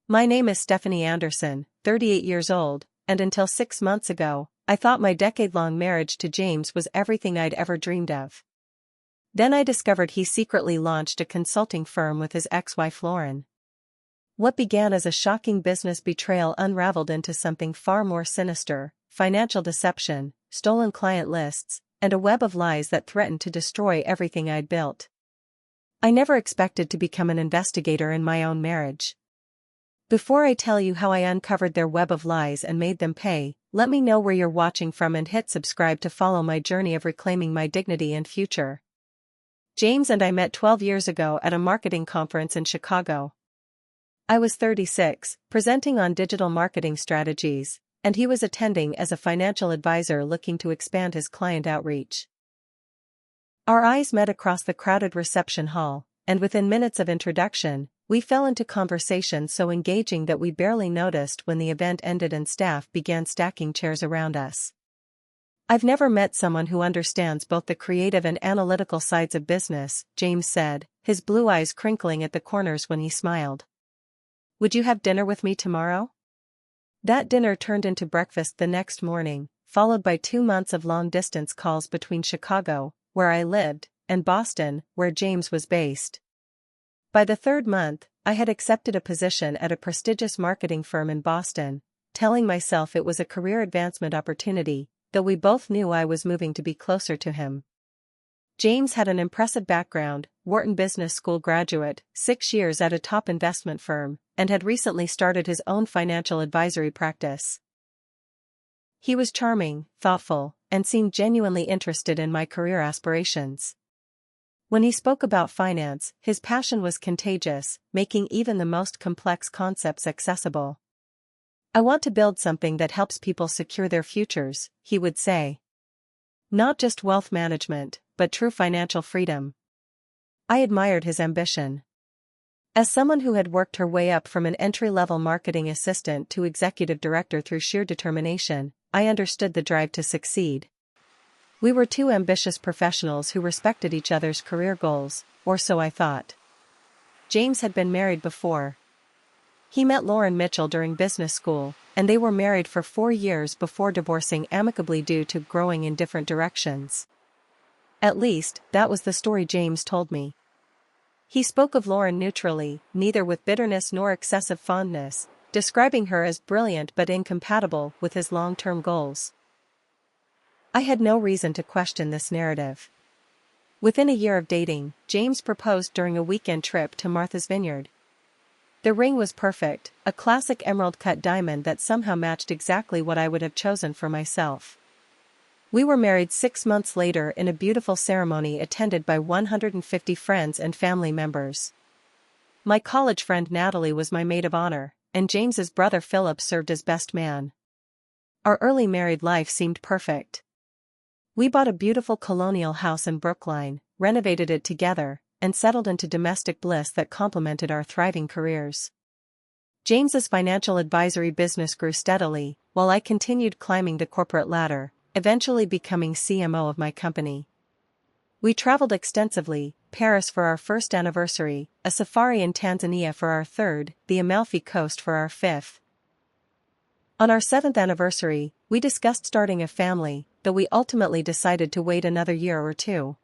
My name is Stephanie Anderson, 38 years old, and until 6 months ago, I thought my decade-long marriage to James was everything I'd ever dreamed of. Then I discovered he secretly launched a consulting firm with his ex-wife Lauren. What began as a shocking business betrayal unraveled into something far more sinister: financial deception, stolen client lists, and a web of lies that threatened to destroy everything I'd built. I never expected to become an investigator in my own marriage. Before I tell you how I uncovered their web of lies and made them pay, let me know where you're watching from and hit subscribe to follow my journey of reclaiming my dignity and future. James and I met 12 years ago at a marketing conference in Chicago. I was 36, presenting on digital marketing strategies, and he was attending as a financial advisor looking to expand his client outreach. Our eyes met across the crowded reception hall, and within minutes of introduction, we fell into conversation so engaging that we barely noticed when the event ended and staff began stacking chairs around us. "I've never met someone who understands both the creative and analytical sides of business," James said, his blue eyes crinkling at the corners when he smiled. "Would you have dinner with me tomorrow?" That dinner turned into breakfast the next morning, followed by 2 months of long-distance calls between Chicago, where I lived, and Boston, where James was based. By the 3rd month, I had accepted a position at a prestigious marketing firm in Boston, telling myself it was a career advancement opportunity, though we both knew I was moving to be closer to him. James had an impressive background: Wharton Business School graduate, 6 years at a top investment firm, and had recently started his own financial advisory practice. He was charming, thoughtful, and seemed genuinely interested in my career aspirations. When he spoke about finance, his passion was contagious, making even the most complex concepts accessible. "I want to build something that helps people secure their futures," he would say. "Not just wealth management, but true financial freedom." I admired his ambition. As someone who had worked her way up from an entry-level marketing assistant to executive director through sheer determination, I understood the drive to succeed. We were two ambitious professionals who respected each other's career goals, or so I thought. James had been married before. He met Lauren Mitchell during business school, and they were married for 4 years before divorcing amicably due to growing in different directions. At least, that was the story James told me. He spoke of Lauren neutrally, neither with bitterness nor excessive fondness, describing her as brilliant but incompatible with his long-term goals. I had no reason to question this narrative. Within a year of dating, James proposed during a weekend trip to Martha's Vineyard. The ring was perfect, a classic emerald-cut diamond that somehow matched exactly what I would have chosen for myself. We were married 6 months later in a beautiful ceremony attended by 150 friends and family members. My college friend Natalie was my maid of honor, and James's brother Philip served as best man. Our early married life seemed perfect. We bought a beautiful colonial house in Brookline, renovated it together, and settled into domestic bliss that complemented our thriving careers. James's financial advisory business grew steadily, while I continued climbing the corporate ladder, eventually becoming CMO of my company. We traveled extensively: Paris for our 1st anniversary, a safari in Tanzania for our 3rd, the Amalfi Coast for our 5th. On our 7th anniversary, we discussed starting a family, though we ultimately decided to wait another year or 2.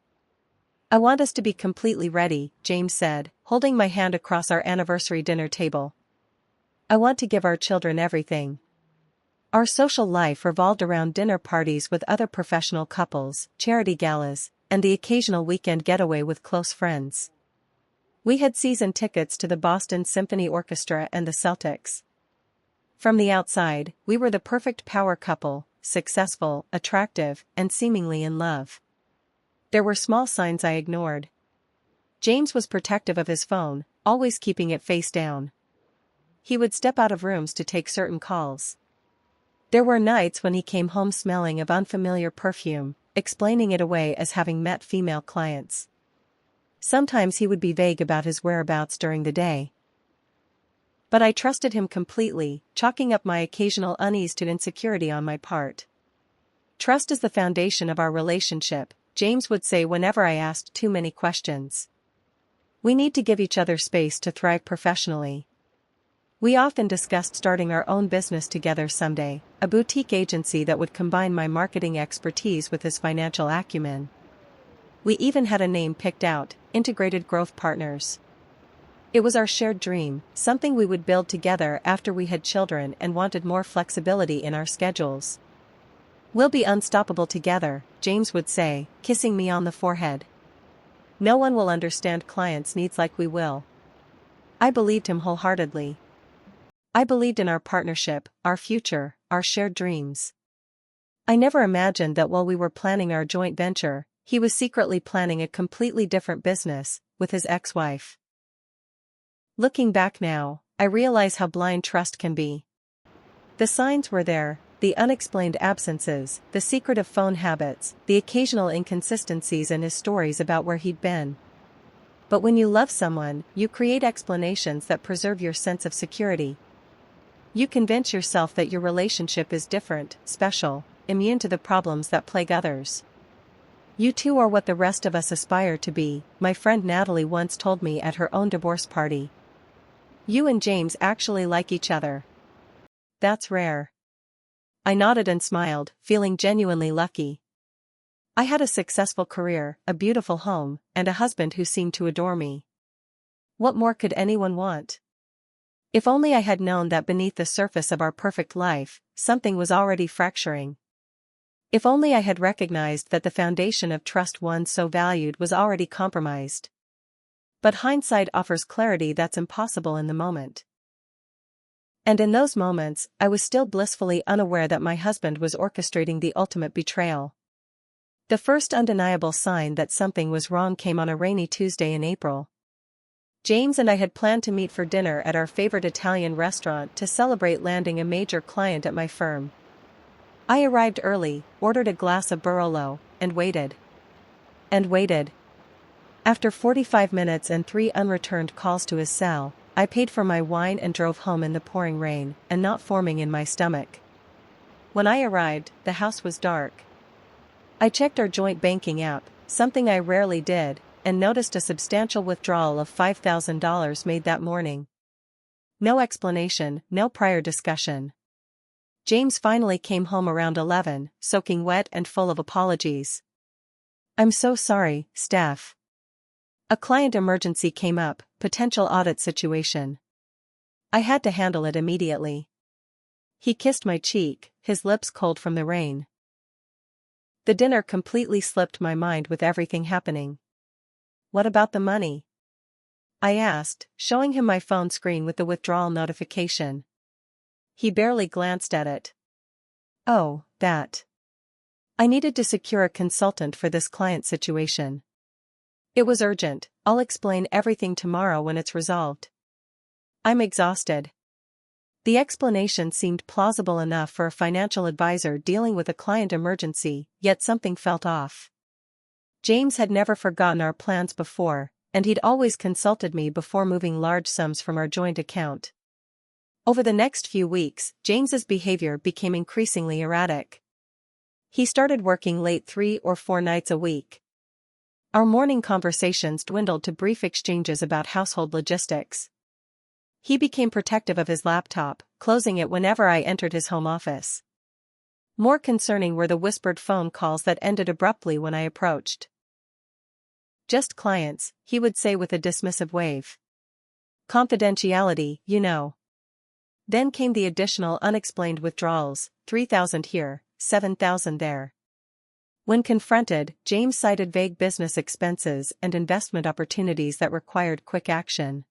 "I want us to be completely ready," James said, holding my hand across our anniversary dinner table. "I want to give our children everything." Our social life revolved around dinner parties with other professional couples, charity galas, and the occasional weekend getaway with close friends. We had season tickets to the Boston Symphony Orchestra and the Celtics. From the outside, we were the perfect power couple: successful, attractive, and seemingly in love. There were small signs I ignored. James was protective of his phone, always keeping it face down. He would step out of rooms to take certain calls. There were nights when he came home smelling of unfamiliar perfume, explaining it away as having met female clients. Sometimes he would be vague about his whereabouts during the day. But I trusted him completely, chalking up my occasional unease to insecurity on my part. "Trust is the foundation of our relationship," James would say whenever I asked too many questions. "We need to give each other space to thrive professionally." We often discussed starting our own business together someday, a boutique agency that would combine my marketing expertise with his financial acumen. We even had a name picked out, Integrated Growth Partners. It was our shared dream, something we would build together after we had children and wanted more flexibility in our schedules. "We'll be unstoppable together," James would say, kissing me on the forehead. "No one will understand clients' needs like we will." I believed him wholeheartedly. I believed in our partnership, our future, our shared dreams. I never imagined that while we were planning our joint venture, he was secretly planning a completely different business, with his ex-wife. Looking back now, I realize how blind trust can be. The signs were there, the unexplained absences, the secretive phone habits, the occasional inconsistencies in his stories about where he'd been. But when you love someone, you create explanations that preserve your sense of security. You convince yourself that your relationship is different, special, immune to the problems that plague others. "You two are what the rest of us aspire to be," my friend Natalie once told me at her own divorce party. "You and James actually like each other. That's rare." I nodded and smiled, feeling genuinely lucky. I had a successful career, a beautiful home, and a husband who seemed to adore me. What more could anyone want? If only I had known that beneath the surface of our perfect life, something was already fracturing. If only I had recognized that the foundation of trust one so valued was already compromised. But hindsight offers clarity that's impossible in the moment. And in those moments, I was still blissfully unaware that my husband was orchestrating the ultimate betrayal. The first undeniable sign that something was wrong came on a rainy Tuesday in April. James and I had planned to meet for dinner at our favorite Italian restaurant to celebrate landing a major client at my firm. I arrived early, ordered a glass of Barolo, and waited. And waited. After 45 minutes and 3 unreturned calls to his cell, I paid for my wine and drove home in the pouring rain, a knot forming in my stomach. When I arrived, the house was dark. I checked our joint banking app, something I rarely did, and noticed a substantial withdrawal of $5,000 made that morning. No explanation, no prior discussion. James finally came home around 11, soaking wet and full of apologies. "I'm so sorry, Steph. A client emergency came up, potential audit situation. I had to handle it immediately." He kissed my cheek, his lips cold from the rain. The dinner completely slipped my mind with everything happening. "What about the money?" I asked, showing him my phone screen with the withdrawal notification. He barely glanced at it. "Oh, that. I needed to secure a consultant for this client situation. It was urgent. I'll explain everything tomorrow when it's resolved." I'm exhausted. The explanation seemed plausible enough for a financial advisor dealing with a client emergency, yet something felt off. James had never forgotten our plans before, and he'd always consulted me before moving large sums from our joint account. Over the next few weeks, James's behavior became increasingly erratic. He started working late 3 or 4 nights a week. Our morning conversations dwindled to brief exchanges about household logistics. He became protective of his laptop, closing it whenever I entered his home office. More concerning were the whispered phone calls that ended abruptly when I approached. "Just clients," he would say with a dismissive wave. "Confidentiality, you know." Then came the additional unexplained withdrawals, 3,000 here, 7,000 there. When confronted, James cited vague business expenses and investment opportunities that required quick action.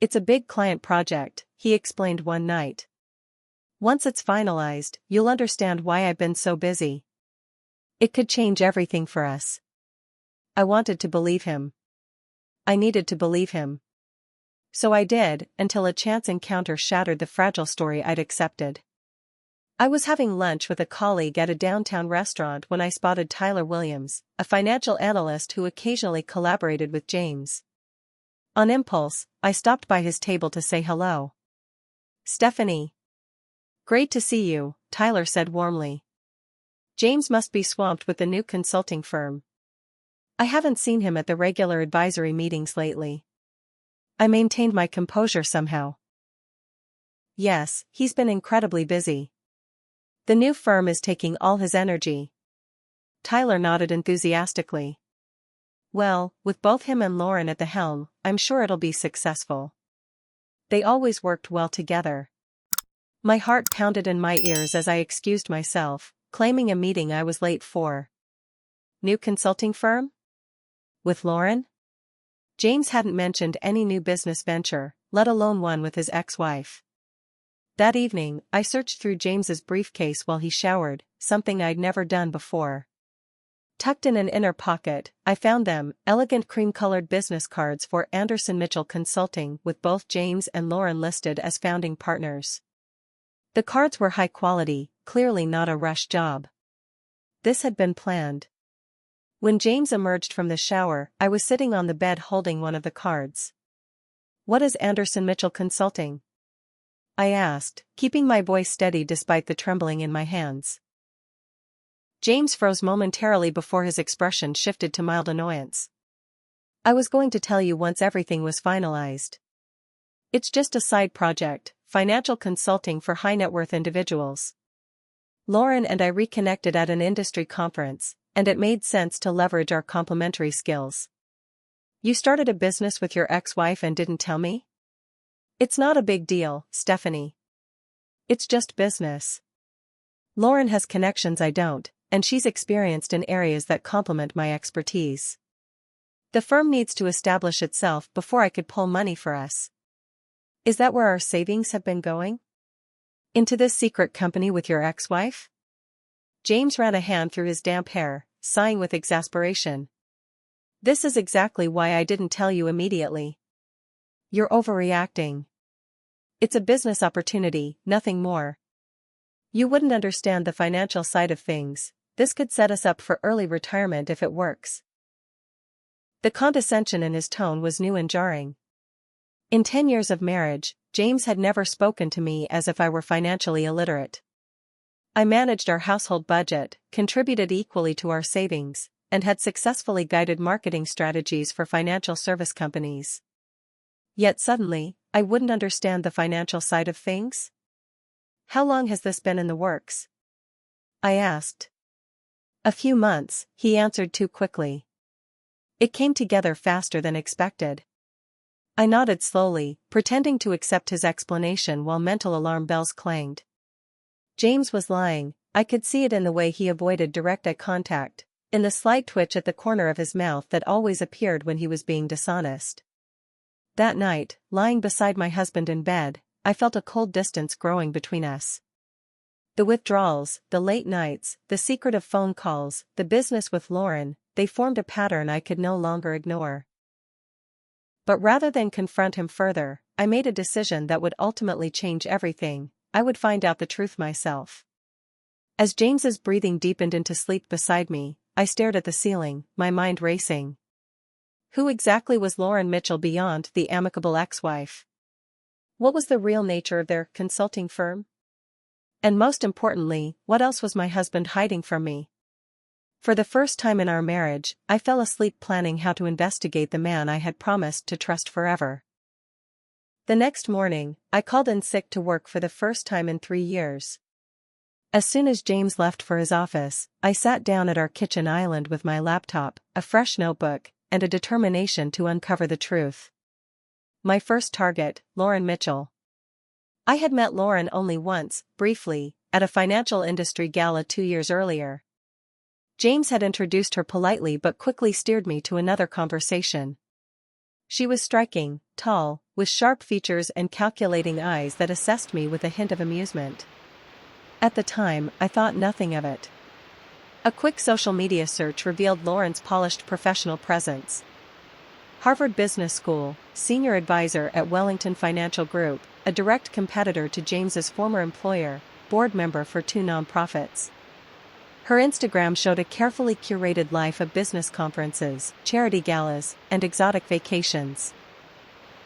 "It's a big client project," he explained one night. "Once it's finalized, you'll understand why I've been so busy. It could change everything for us." I wanted to believe him. I needed to believe him. So I did, until a chance encounter shattered the fragile story I'd accepted. I was having lunch with a colleague at a downtown restaurant when I spotted Tyler Williams, a financial analyst who occasionally collaborated with James. On impulse, I stopped by his table to say hello. "Stephanie. Great to see you," Tyler said warmly. James must be swamped with the new consulting firm. I haven't seen him at the regular advisory meetings lately. I maintained my composure somehow. Yes, he's been incredibly busy. The new firm is taking all his energy. Tyler nodded enthusiastically. Well, with both him and Lauren at the helm, I'm sure it'll be successful. They always worked well together. My heart pounded in my ears as I excused myself, claiming a meeting I was late for. New consulting firm? With Lauren? James hadn't mentioned any new business venture, let alone one with his ex-wife. That evening, I searched through James's briefcase while he showered, something I'd never done before. Tucked in an inner pocket, I found them, elegant cream-colored business cards for Anderson Mitchell Consulting with both James and Lauren listed as founding partners. The cards were high quality, clearly not a rush job. This had been planned. When James emerged from the shower, I was sitting on the bed holding one of the cards. "What is Anderson Mitchell Consulting?" I asked, keeping my voice steady despite the trembling in my hands. James froze momentarily before his expression shifted to mild annoyance. "I was going to tell you once everything was finalized. It's just a side project, financial consulting for high-net-worth individuals. Lauren and I reconnected at an industry conference, and it made sense to leverage our complementary skills." "You started a business with your ex-wife and didn't tell me?" "It's not a big deal, Stephanie. It's just business. Lauren has connections I don't, and she's experienced in areas that complement my expertise. The firm needs to establish itself before I could pull money for us." "Is that where our savings have been going? Into this secret company with your ex-wife?" James ran a hand through his damp hair, sighing with exasperation. "This is exactly why I didn't tell you immediately. You're overreacting. It's a business opportunity, nothing more. You wouldn't understand the financial side of things. This could set us up for early retirement if it works." The condescension in his tone was new and jarring. In 10 years of marriage, James had never spoken to me as if I were financially illiterate. I managed our household budget, contributed equally to our savings, and had successfully guided marketing strategies for financial service companies. Yet suddenly, I wouldn't understand the financial side of things? "How long has this been in the works?" I asked. "A few months," he answered too quickly. "It came together faster than expected." I nodded slowly, pretending to accept his explanation while mental alarm bells clanged. James was lying. I could see it in the way he avoided direct eye contact, in the slight twitch at the corner of his mouth that always appeared when he was being dishonest. That night, lying beside my husband in bed, I felt a cold distance growing between us. The withdrawals, the late nights, the secretive phone calls, the business with Lauren, they formed a pattern I could no longer ignore. But rather than confront him further, I made a decision that would ultimately change everything. I would find out the truth myself. As James's breathing deepened into sleep beside me, I stared at the ceiling, my mind racing. Who exactly was Lauren Mitchell beyond the amicable ex-wife? What was the real nature of their consulting firm? And most importantly, what else was my husband hiding from me? For the first time in our marriage, I fell asleep planning how to investigate the man I had promised to trust forever. The next morning, I called in sick to work for the first time in 3 years. As soon as James left for his office, I sat down at our kitchen island with my laptop, a fresh notebook, and a determination to uncover the truth. My first target, Lauren Mitchell. I had met Lauren only once, briefly, at a financial industry gala 2 years earlier. James had introduced her politely but quickly steered me to another conversation. She was striking, tall, with sharp features and calculating eyes that assessed me with a hint of amusement. At the time, I thought nothing of it. A quick social media search revealed Lauren's polished professional presence. Harvard Business School, senior advisor at Wellington Financial Group, a direct competitor to James's former employer, board member for 2 nonprofits. Her Instagram showed a carefully curated life of business conferences, charity galas, and exotic vacations.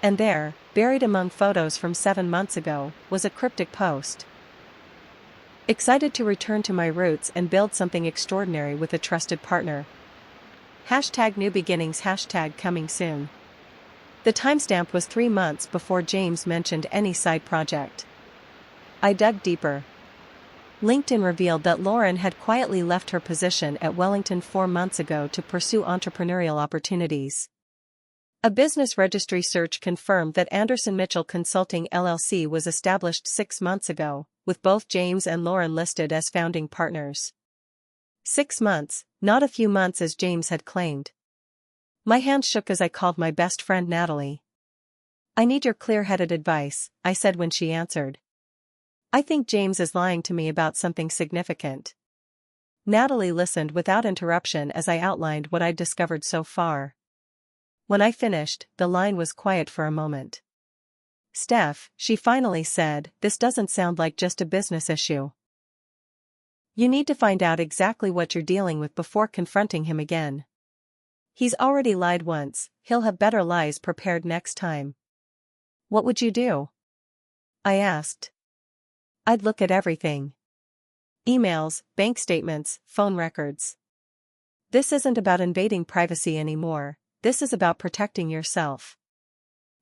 And there, buried among photos from 7 months ago, was a cryptic post. Excited to return to my roots and build something extraordinary with a trusted partner. #new beginnings #coming soon. The timestamp was 3 months before James mentioned any side project. I dug deeper. LinkedIn revealed that Lauren had quietly left her position at Wellington 4 months ago to pursue entrepreneurial opportunities. A business registry search confirmed that Anderson Mitchell Consulting LLC was established 6 months ago, with both James and Lauren listed as founding partners. 6 months, not a few months as James had claimed. My hand shook as I called my best friend Natalie. "I need your clear-headed advice," I said when she answered. "I think James is lying to me about something significant." Natalie listened without interruption as I outlined what I'd discovered so far. When I finished, the line was quiet for a moment. "Steph," she finally said, "this doesn't sound like just a business issue. You need to find out exactly what you're dealing with before confronting him again. He's already lied once, he'll have better lies prepared next time." "What would you do?" I asked. "I'd look at everything. Emails, bank statements, phone records. This isn't about invading privacy anymore, this is about protecting yourself."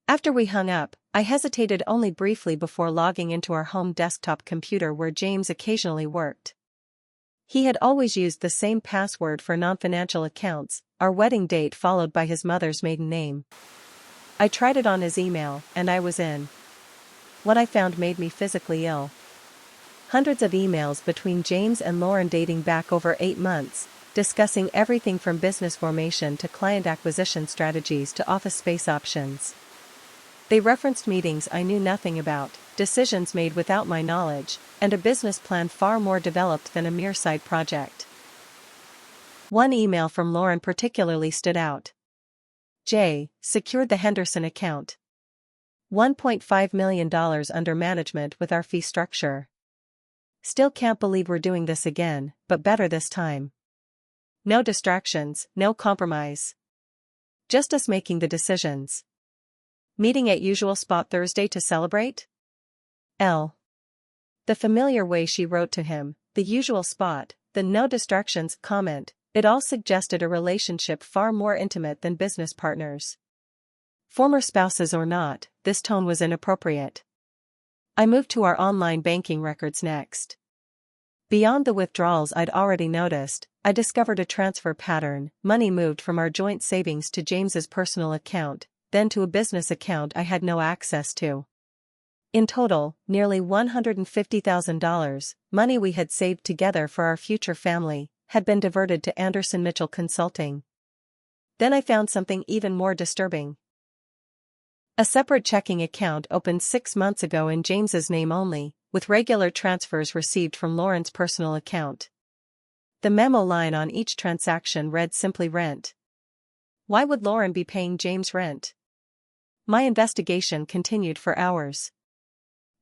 After we hung up, I hesitated only briefly before logging into our home desktop computer where James occasionally worked. He had always used the same password for non-financial accounts, our wedding date followed by his mother's maiden name. I tried it on his email, and I was in. What I found made me physically ill. Hundreds of emails between James and Lauren dating back over 8 months, discussing everything from business formation to client acquisition strategies to office space options. They referenced meetings I knew nothing about, decisions made without my knowledge, and a business plan far more developed than a mere side project. One email from Lauren particularly stood out. "J. secured the Henderson account. $1.5 million under management with our fee structure. Still can't believe we're doing this again, but better this time. No distractions, no compromise. Just us making the decisions. Meeting at usual spot Thursday to celebrate?" L. The familiar way she wrote to him, the usual spot, the no distractions comment, it all suggested a relationship far more intimate than business partners. Former spouses or not, this tone was inappropriate. I moved to our online banking records next. Beyond the withdrawals I'd already noticed, I discovered a transfer pattern. Money moved from our joint savings to James's personal account, then to a business account I had no access to. In total, nearly $150,000, money we had saved together for our future family, had been diverted to Anderson Mitchell Consulting. Then I found something even more disturbing. A separate checking account opened 6 months ago in James's name only, with regular transfers received from Lauren's personal account. The memo line on each transaction read simply rent. Why would Lauren be paying James rent? My investigation continued for hours.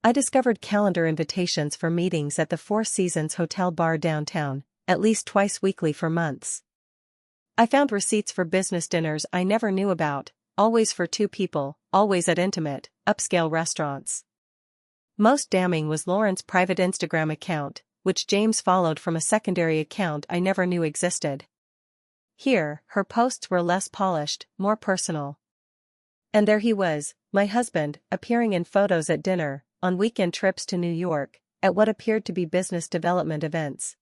I discovered calendar invitations for meetings at the Four Seasons Hotel Bar downtown, at least twice weekly for months. I found receipts for business dinners I never knew about, always for 2 people, always at intimate, upscale restaurants. Most damning was Lauren's private Instagram account, which James followed from a secondary account I never knew existed. Here, her posts were less polished, more personal. And there he was, my husband, appearing in photos at dinner, on weekend trips to New York, at what appeared to be business development events.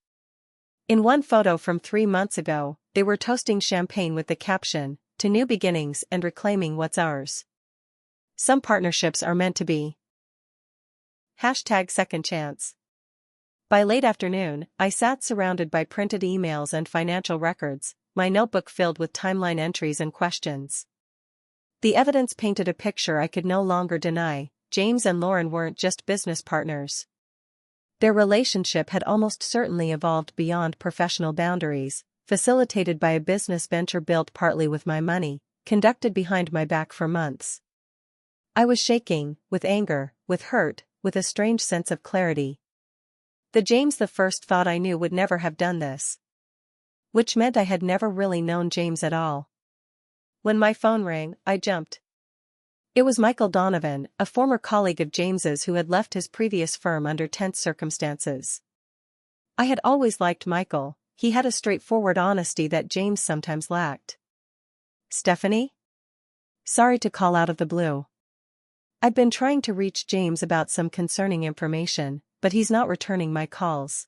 In one photo from 3 months ago, they were toasting champagne with the caption, "To new beginnings and reclaiming what's ours." Some partnerships are meant to be. #second chance. By late afternoon, I sat surrounded by printed emails and financial records, my notebook filled with timeline entries and questions. The evidence painted a picture I could no longer deny. James and Lauren weren't just business partners. Their relationship had almost certainly evolved beyond professional boundaries, facilitated by a business venture built partly with my money, conducted behind my back for months. I was shaking, with anger, with hurt, with a strange sense of clarity. The James the first thought I knew would never have done this. Which meant I had never really known James at all. When my phone rang, I jumped. It was Michael Donovan, a former colleague of James's who had left his previous firm under tense circumstances. I had always liked Michael, he had a straightforward honesty that James sometimes lacked. "Stephanie? Sorry to call out of the blue. I'd been trying to reach James about some concerning information, but he's not returning my calls.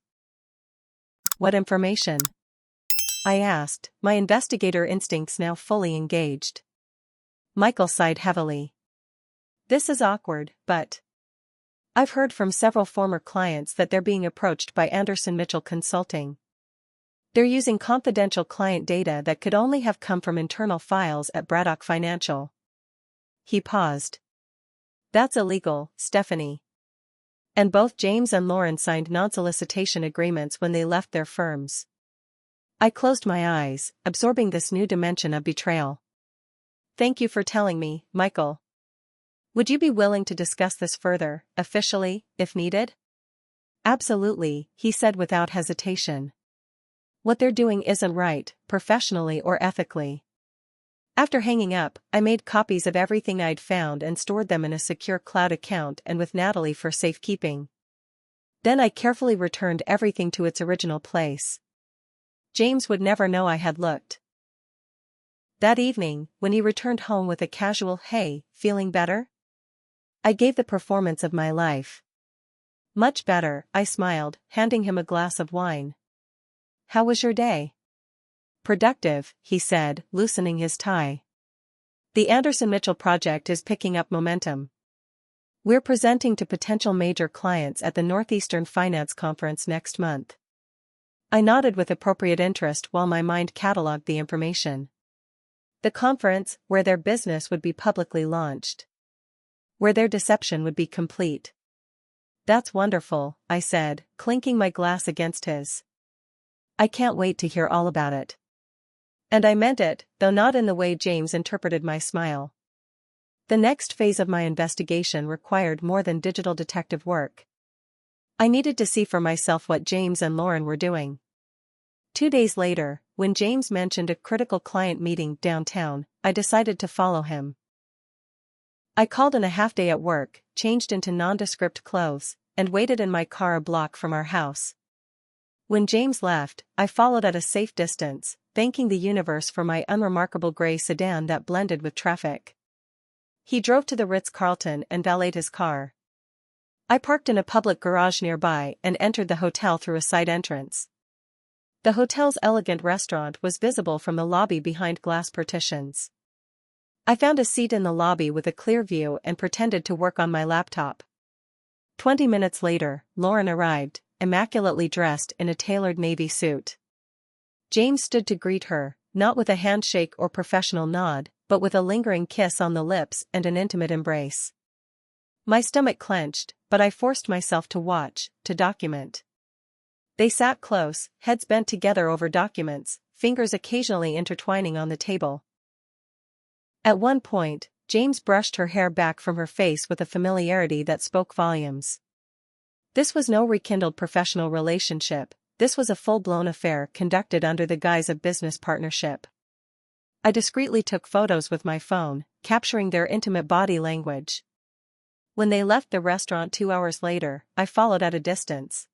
What information? I asked, my investigator instincts now fully engaged. Michael sighed heavily. This is awkward, but I've heard from several former clients that they're being approached by Anderson Mitchell Consulting. They're using confidential client data that could only have come from internal files at Braddock Financial. He paused. That's illegal, Stephanie. And both James and Lauren signed non-solicitation agreements when they left their firms. I closed my eyes, absorbing this new dimension of betrayal. Thank you for telling me, Michael. Would you be willing to discuss this further, officially, if needed? Absolutely, he said without hesitation. What they're doing isn't right, professionally or ethically. After hanging up, I made copies of everything I'd found and stored them in a secure cloud account and with Natalie for safekeeping. Then I carefully returned everything to its original place. James would never know I had looked. That evening, when he returned home with a casual "Hey, feeling better?" I gave the performance of my life. Much better, I smiled, handing him a glass of wine. How was your day? Productive, he said, loosening his tie. The Anderson Mitchell project is picking up momentum. We're presenting to potential major clients at the Northeastern Finance Conference next month. I nodded with appropriate interest while my mind catalogued the information. The conference, where their business would be publicly launched. Where their deception would be complete. That's wonderful, I said, clinking my glass against his. I can't wait to hear all about it. And I meant it, though not in the way James interpreted my smile. The next phase of my investigation required more than digital detective work. I needed to see for myself what James and Lauren were doing. 2 days later, when James mentioned a critical client meeting downtown, I decided to follow him. I called in a half-day at work, changed into nondescript clothes, and waited in my car a block from our house. When James left, I followed at a safe distance, thanking the universe for my unremarkable gray sedan that blended with traffic. He drove to the Ritz-Carlton and valeted his car. I parked in a public garage nearby and entered the hotel through a side entrance. The hotel's elegant restaurant was visible from the lobby behind glass partitions. I found a seat in the lobby with a clear view and pretended to work on my laptop. 20 minutes later, Lauren arrived, immaculately dressed in a tailored navy suit. James stood to greet her, not with a handshake or professional nod, but with a lingering kiss on the lips and an intimate embrace. My stomach clenched, but I forced myself to watch, to document. They sat close, heads bent together over documents, fingers occasionally intertwining on the table. At one point, James brushed her hair back from her face with a familiarity that spoke volumes. This was no rekindled professional relationship, this was a full-blown affair conducted under the guise of business partnership. I discreetly took photos with my phone, capturing their intimate body language. When they left the restaurant 2 hours later, I followed at a distance.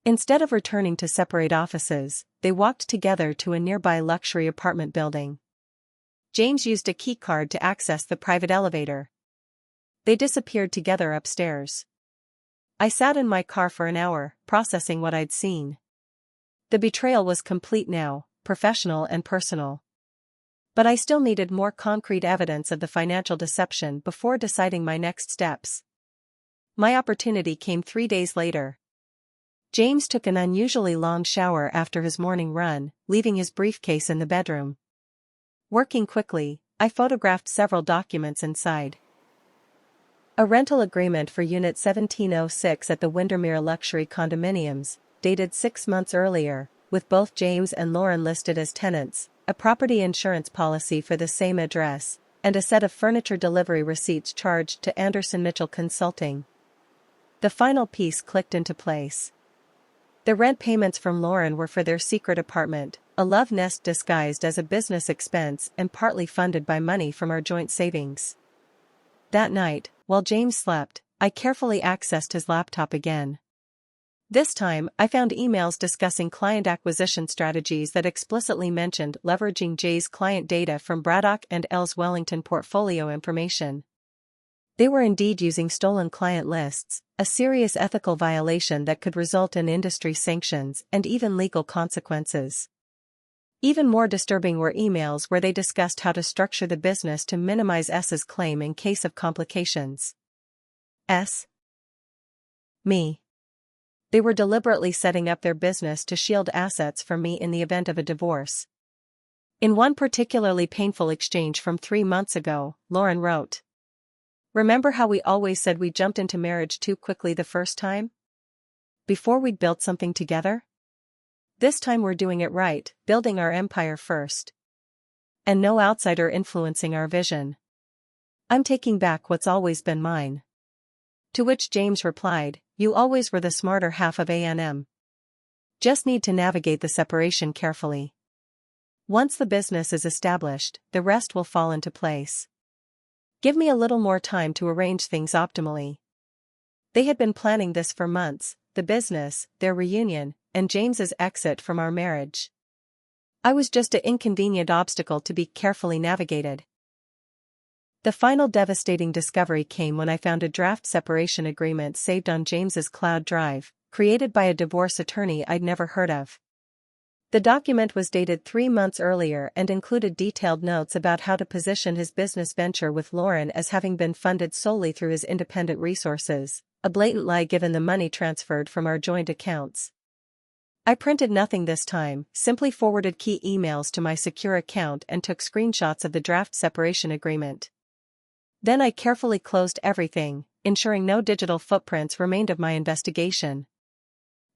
Instead of returning to separate offices, they walked together to a nearby luxury apartment building. James used a key card to access the private elevator. They disappeared together upstairs. I sat in my car for an hour, processing what I'd seen. The betrayal was complete now, professional and personal. But I still needed more concrete evidence of the financial deception before deciding my next steps. My opportunity came 3 days later. James took an unusually long shower after his morning run, leaving his briefcase in the bedroom. Working quickly, I photographed several documents inside. A rental agreement for Unit 1706 at the Windermere Luxury Condominiums, dated 6 months earlier, with both James and Lauren listed as tenants, a property insurance policy for the same address, and a set of furniture delivery receipts charged to Anderson Mitchell Consulting. The final piece clicked into place. The rent payments from Lauren were for their secret apartment, a love nest disguised as a business expense and partly funded by money from our joint savings. That night, while James slept, I carefully accessed his laptop again. This time, I found emails discussing client acquisition strategies that explicitly mentioned leveraging Jay's client data from Braddock and L's Wellington portfolio information. They were indeed using stolen client lists, a serious ethical violation that could result in industry sanctions and even legal consequences. Even more disturbing were emails where they discussed how to structure the business to minimize S's claim in case of complications. Me. They were deliberately setting up their business to shield assets from me in the event of a divorce. In one particularly painful exchange from 3 months ago, Lauren wrote, "Remember how we always said we jumped into marriage too quickly the first time? Before we'd built something together? This time we're doing it right, building our empire first. And no outsider influencing our vision. I'm taking back what's always been mine." To which James replied, "You always were the smarter half of A&M. Just need to navigate the separation carefully. Once the business is established, the rest will fall into place. Give me a little more time to arrange things optimally." They had been planning this for months, the business, their reunion, and James's exit from our marriage. I was just an inconvenient obstacle to be carefully navigated. The final devastating discovery came when I found a draft separation agreement saved on James's cloud drive, created by a divorce attorney I'd never heard of. The document was dated 3 months earlier and included detailed notes about how to position his business venture with Lauren as having been funded solely through his independent resources, a blatant lie given the money transferred from our joint accounts. I printed nothing this time, simply forwarded key emails to my secure account and took screenshots of the draft separation agreement. Then I carefully closed everything, ensuring no digital footprints remained of my investigation.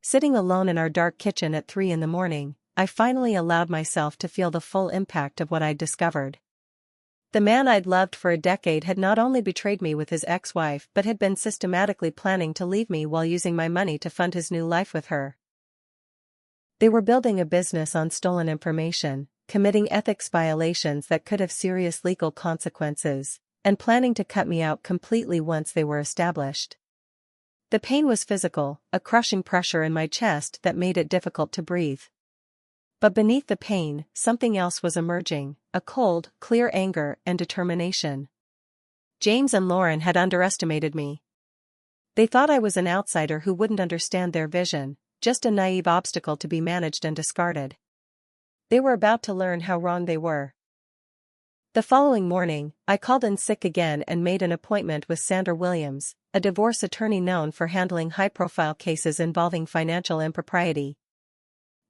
Sitting alone in our dark kitchen at 3 in the morning, I finally allowed myself to feel the full impact of what I'd discovered. The man I'd loved for a decade had not only betrayed me with his ex-wife but had been systematically planning to leave me while using my money to fund his new life with her. They were building a business on stolen information, committing ethics violations that could have serious legal consequences, and planning to cut me out completely once they were established. The pain was physical, a crushing pressure in my chest that made it difficult to breathe. But beneath the pain, something else was emerging, a cold, clear anger and determination. James and Lauren had underestimated me. They thought I was an outsider who wouldn't understand their vision, just a naive obstacle to be managed and discarded. They were about to learn how wrong they were. The following morning, I called in sick again and made an appointment with Sandra Williams, a divorce attorney known for handling high-profile cases involving financial impropriety.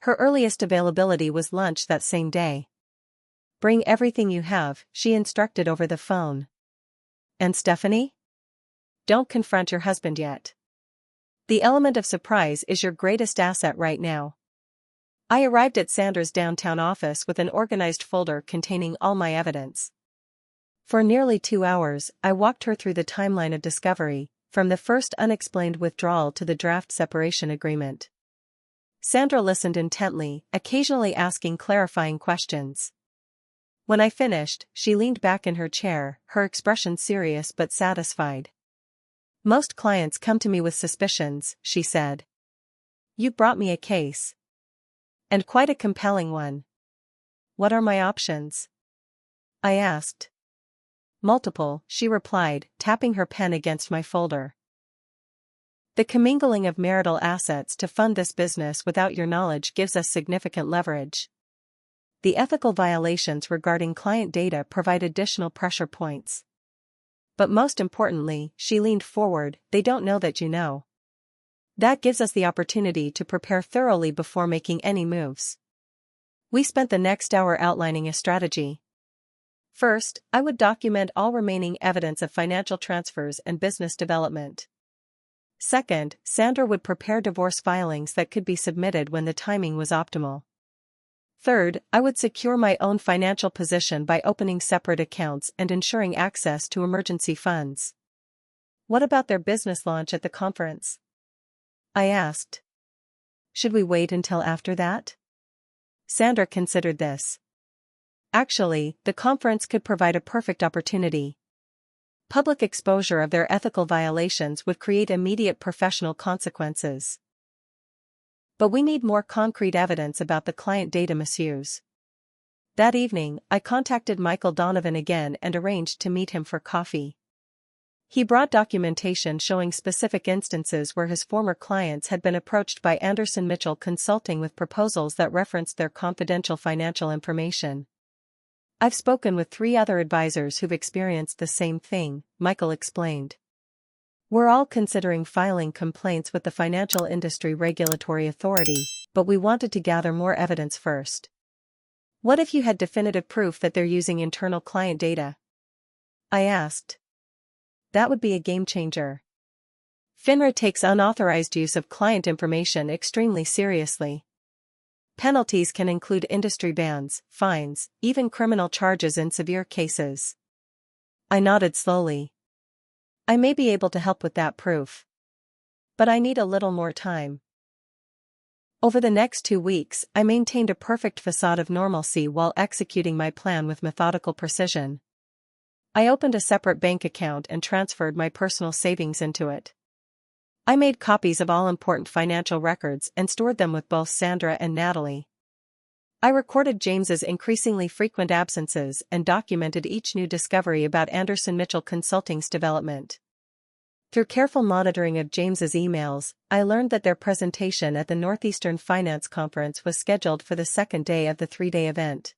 Her earliest availability was lunch that same day. "Bring everything you have," she instructed over the phone. "And Stephanie? Don't confront your husband yet. The element of surprise is your greatest asset right now." I arrived at Sandra's downtown office with an organized folder containing all my evidence. For nearly 2 hours, I walked her through the timeline of discovery, from the first unexplained withdrawal to the draft separation agreement. Sandra listened intently, occasionally asking clarifying questions. When I finished, she leaned back in her chair, her expression serious but satisfied. "Most clients come to me with suspicions," she said. "You brought me a case. And quite a compelling one. What are my options?" I asked. "Multiple," she replied, tapping her pen against my folder. "The commingling of marital assets to fund this business without your knowledge gives us significant leverage. The ethical violations regarding client data provide additional pressure points. But most importantly," she leaned forward, "they don't know that you know. That gives us the opportunity to prepare thoroughly before making any moves." We spent the next hour outlining a strategy. First, I would document all remaining evidence of financial transfers and business development. Second, Sandra would prepare divorce filings that could be submitted when the timing was optimal. Third, I would secure my own financial position by opening separate accounts and ensuring access to emergency funds. "What about their business launch at the conference?" I asked. "Should we wait until after that?" Sandra considered this. "Actually, the conference could provide a perfect opportunity. Public exposure of their ethical violations would create immediate professional consequences. But we need more concrete evidence about the client data misuse." That evening, I contacted Michael Donovan again and arranged to meet him for coffee. He brought documentation showing specific instances where his former clients had been approached by Anderson Mitchell Consulting with proposals that referenced their confidential financial information. I've spoken with 3 other advisors who've experienced the same thing, Michael explained. We're all considering filing complaints with the Financial Industry Regulatory Authority, but we wanted to gather more evidence first. What if you had definitive proof that they're using internal client data? I asked. That would be a game changer. FINRA takes unauthorized use of client information extremely seriously. Penalties can include industry bans, fines, even criminal charges in severe cases. I nodded slowly. I may be able to help with that proof. But I need a little more time. Over the next 2 weeks, I maintained a perfect facade of normalcy while executing my plan with methodical precision. I opened a separate bank account and transferred my personal savings into it. I made copies of all important financial records and stored them with both Sandra and Natalie. I recorded James's increasingly frequent absences and documented each new discovery about Anderson Mitchell Consulting's development. Through careful monitoring of James's emails, I learned that their presentation at the Northeastern Finance Conference was scheduled for the second day of the 3-day event.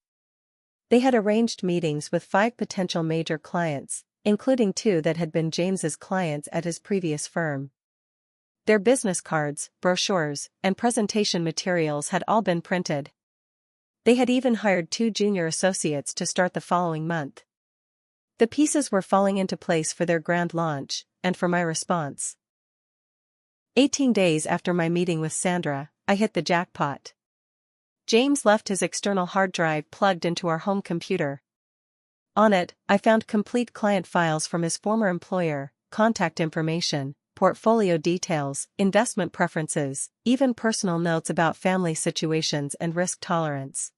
They had arranged meetings with 5 potential major clients, including 2 that had been James's clients at his previous firm. Their business cards, brochures, and presentation materials had all been printed. They had even hired 2 junior associates to start the following month. The pieces were falling into place for their grand launch, and for my response. 18 days after my meeting with Sandra, I hit the jackpot. James left his external hard drive plugged into our home computer. On it, I found complete client files from his former employer, contact information, portfolio details, investment preferences, even personal notes about family situations and risk tolerance.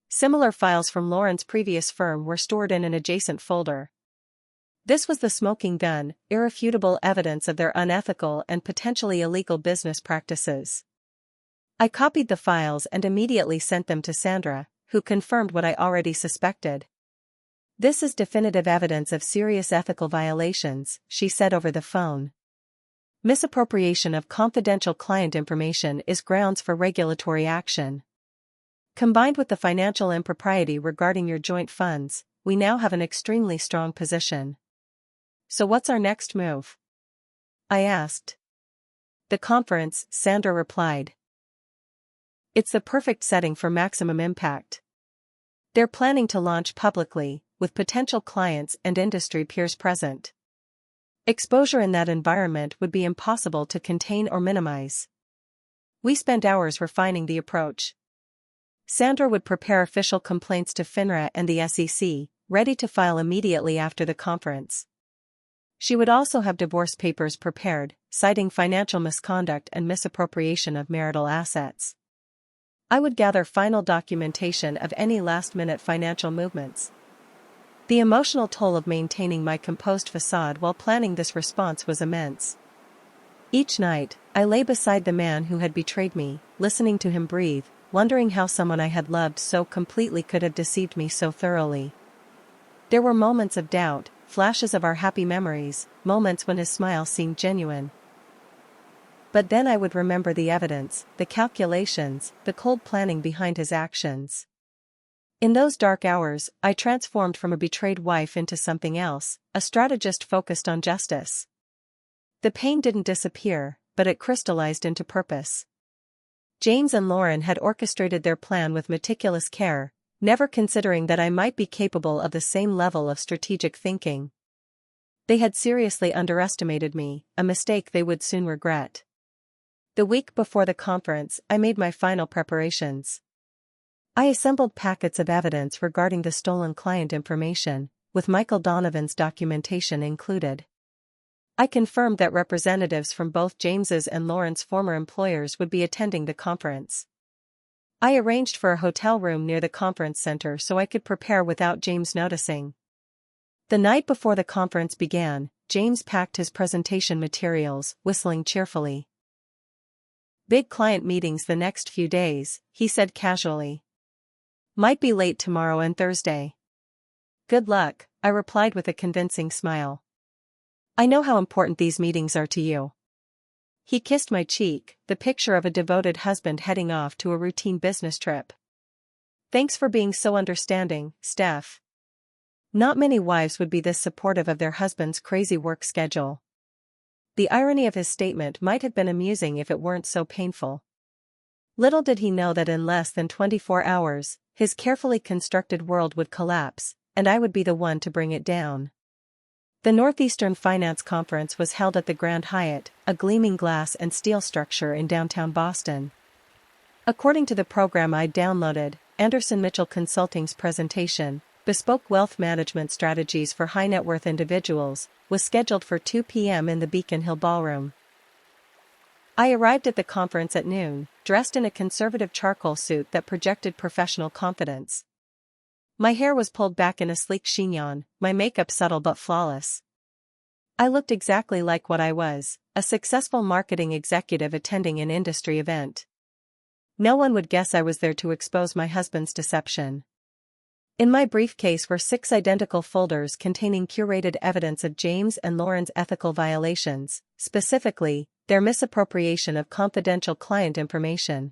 Similar files from Lauren's previous firm were stored in an adjacent folder. This was the smoking gun, irrefutable evidence of their unethical and potentially illegal business practices. I copied the files and immediately sent them to Sandra, who confirmed what I already suspected. This is definitive evidence of serious ethical violations, she said over the phone. Misappropriation of confidential client information is grounds for regulatory action. Combined with the financial impropriety regarding your joint funds, we now have an extremely strong position. So what's our next move? I asked. The conference, Sandra replied. It's the perfect setting for maximum impact. They're planning to launch publicly, with potential clients and industry peers present. Exposure in that environment would be impossible to contain or minimize. We spent hours refining the approach. Sandra would prepare official complaints to FINRA and the SEC, ready to file immediately after the conference. She would also have divorce papers prepared, citing financial misconduct and misappropriation of marital assets. I would gather final documentation of any last-minute financial movements. The emotional toll of maintaining my composed facade while planning this response was immense. Each night, I lay beside the man who had betrayed me, listening to him breathe, wondering how someone I had loved so completely could have deceived me so thoroughly. There were moments of doubt, flashes of our happy memories, moments when his smile seemed genuine. But then I would remember the evidence, the calculations, the cold planning behind his actions. In those dark hours, I transformed from a betrayed wife into something else, a strategist focused on justice. The pain didn't disappear, but it crystallized into purpose. James and Lauren had orchestrated their plan with meticulous care, never considering that I might be capable of the same level of strategic thinking. They had seriously underestimated me, a mistake they would soon regret. The week before the conference, I made my final preparations. I assembled packets of evidence regarding the stolen client information, with Michael Donovan's documentation included. I confirmed that representatives from both James's and Lauren's former employers would be attending the conference. I arranged for a hotel room near the conference center so I could prepare without James noticing. The night before the conference began, James packed his presentation materials, whistling cheerfully. Big client meetings the next few days, he said casually. Might be late tomorrow and Thursday. Good luck, I replied with a convincing smile. I know how important these meetings are to you. He kissed my cheek, the picture of a devoted husband heading off to a routine business trip. Thanks for being so understanding, Steph. Not many wives would be this supportive of their husband's crazy work schedule. The irony of his statement might have been amusing if it weren't so painful. Little did he know that in less than 24 hours, his carefully constructed world would collapse, and I would be the one to bring it down. The Northeastern Finance Conference was held at the Grand Hyatt, a gleaming glass and steel structure in downtown Boston. According to the program I downloaded, Anderson Mitchell Consulting's presentation, Bespoke Wealth Management Strategies for High Net Worth Individuals, was scheduled for 2 p.m. in the Beacon Hill Ballroom. I arrived at the conference at noon, dressed in a conservative charcoal suit that projected professional confidence. My hair was pulled back in a sleek chignon, my makeup subtle but flawless. I looked exactly like what I was, a successful marketing executive attending an industry event. No one would guess I was there to expose my husband's deception. In my briefcase were 6 identical folders containing curated evidence of James and Lauren's ethical violations, specifically, their misappropriation of confidential client information.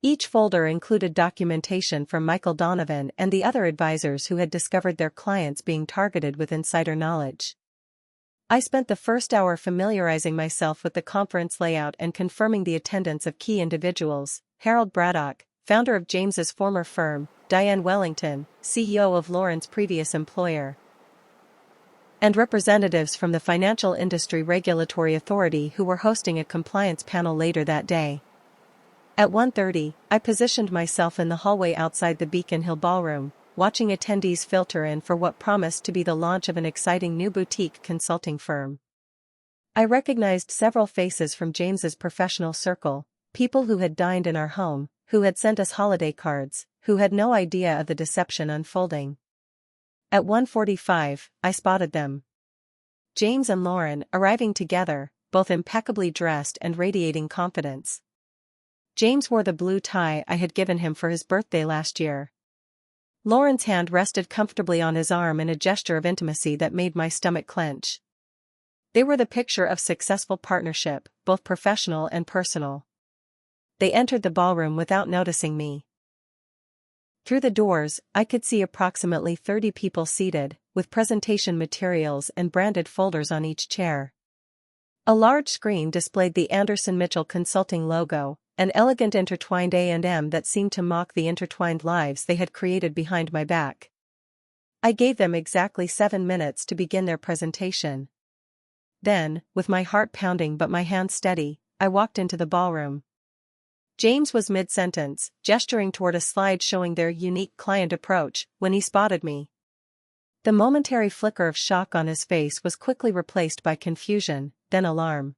Each folder included documentation from Michael Donovan and the other advisors who had discovered their clients being targeted with insider knowledge. I spent the first hour familiarizing myself with the conference layout and confirming the attendance of key individuals: Harold Braddock, founder of James's former firm, Diane Wellington, CEO of Lauren's previous employer, and representatives from the Financial Industry Regulatory Authority who were hosting a compliance panel later that day. At 1:30, I positioned myself in the hallway outside the Beacon Hill Ballroom, watching attendees filter in for what promised to be the launch of an exciting new boutique consulting firm. I recognized several faces from James's professional circle, people who had dined in our home, who had sent us holiday cards, who had no idea of the deception unfolding. At 1:45, I spotted them. James and Lauren, arriving together, both impeccably dressed and radiating confidence. James wore the blue tie I had given him for his birthday last year. Lauren's hand rested comfortably on his arm in a gesture of intimacy that made my stomach clench. They were the picture of successful partnership, both professional and personal. They entered the ballroom without noticing me. Through the doors, I could see approximately 30 people seated, with presentation materials and branded folders on each chair. A large screen displayed the Anderson Mitchell Consulting logo, an elegant intertwined A&M that seemed to mock the intertwined lives they had created behind my back. I gave them exactly 7 minutes to begin their presentation. Then, with my heart pounding but my hands steady, I walked into the ballroom. James was mid-sentence, gesturing toward a slide showing their unique client approach, when he spotted me. The momentary flicker of shock on his face was quickly replaced by confusion, then alarm.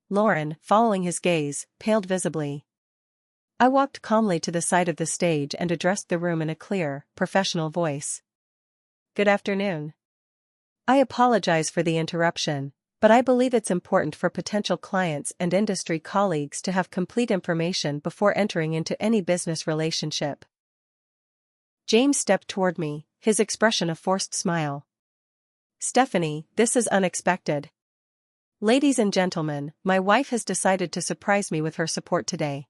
Lauren, following his gaze, paled visibly. I walked calmly to the side of the stage and addressed the room in a clear, professional voice. "Good afternoon. I apologize for the interruption, but I believe it's important for potential clients and industry colleagues to have complete information before entering into any business relationship." James stepped toward me, his expression a forced smile. "Stephanie, this is unexpected. Ladies and gentlemen, my wife has decided to surprise me with her support today.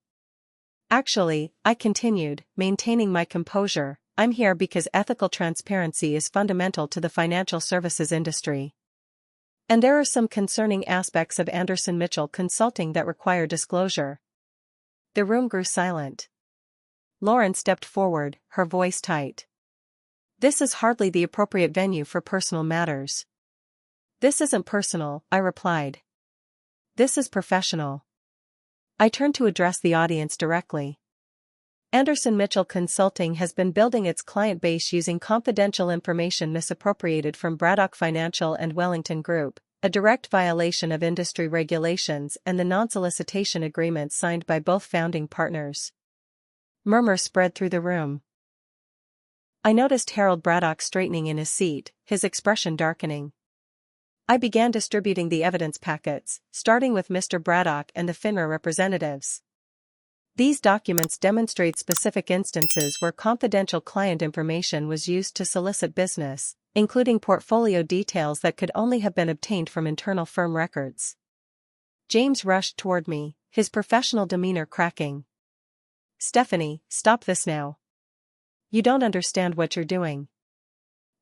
Actually," I continued, maintaining my composure, "I'm here because ethical transparency is fundamental to the financial services industry. And there are some concerning aspects of Anderson Mitchell Consulting that require disclosure." The room grew silent. Lauren stepped forward, her voice tight. "This is hardly the appropriate venue for personal matters." "This isn't personal," I replied. "This is professional." I turned to address the audience directly. Anderson Mitchell Consulting has been building its client base using confidential information misappropriated from Braddock Financial and Wellington Group, a direct violation of industry regulations and the non-solicitation agreements signed by both founding partners. Murmurs spread through the room. I noticed Harold Braddock straightening in his seat, his expression darkening. I began distributing the evidence packets, starting with Mr. Braddock and the FINRA representatives. These documents demonstrate specific instances where confidential client information was used to solicit business, including portfolio details that could only have been obtained from internal firm records. James rushed toward me, his professional demeanor cracking. "Stephanie, stop this now. You don't understand what you're doing."